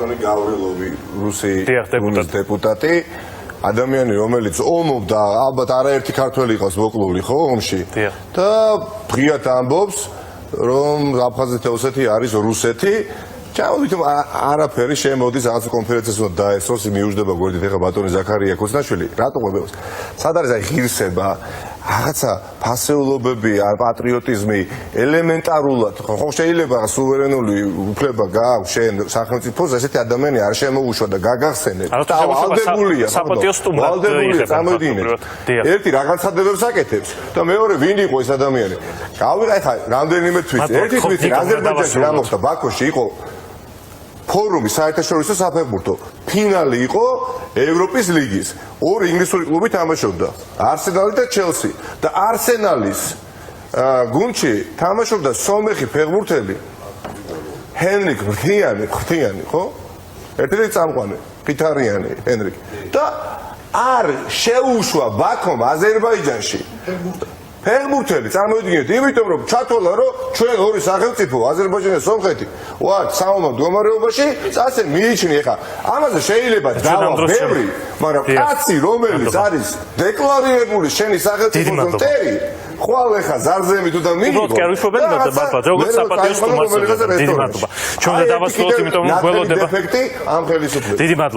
ბატონი გავრილოვი რუსის დეპუტატი ადამიანი რომელიც ომობდა ალბათ არაერთი ქართველი იყო მოკლული ხო ომში და ღიად ამბობს რომ აფხაზეთი ოსეთი არის რუსეთი ჩავით არაფერი შემოდის რაღაც კონფერენციას უნდა დაესწროს მიუждდება გვერდით ეხა ბატონი ზაქარია ქოსნაშვილი რატო ყვებებს სად არის აი ღირსება რაღაცა ფასეულობები პატრიოტიზმი ელემენტარულად ხო შეიძლება სუვერენული უფლება გააქვს შენ სახელმწიფოს ესეთი ადამიანი არ შემოუშვა და გაგახსენებ და ვალდებულია საპატიო სტუმრად იღება ერთი რაღაცადებებს აკეთებს და მეორე ვინ იყო ეს ადამიანი გავიღე ხა რამდენიმე თვით ერთი თვით აზერბაიჯანში რა მოხდა ბაქოში იყო ფორუმი საერთაშორისო საფეხბურთო ფინალი იყო ევროპის ლიგის ორი ინგლისური კლუბი თამაშობდა არსენალი და ჩელსი და არსენალის გუნდში თამაშობდა სომეხი ფეხბურთელი ჰენრიკ ღვთიანი ხო ერთ-ერთი წამყვანი პიტარიანი ჰენრიკ და არ შეუშვა ბაქომ აზერბაიჯანში ფეხბურთელი წარმოიდგინეთ იმიტომ რომ ჩათვალა რომ ჩვენ ორი სახელმწიფო აზერბაიჯანი და სომხეთი ვართ საომარ მდგომარეობაში ასე მიიჩნი ხა ამაზე შეიძლება დავა ბევრი მაგრამ კაცი რომელიც არის დეკლარირებული შენი სახელმწიფოს მტერი ხვალ ხა ზარზემი თუ და მიიღო უბრალოდ კერვიშობენ და მართლა როგორც საპატიო სტუმარს დიდი მადლობა ჩვენ დავასრულოთ იმიტომ რომ გველოდება დეფექტი ამ ხელისუფლებას დიდი მადლობა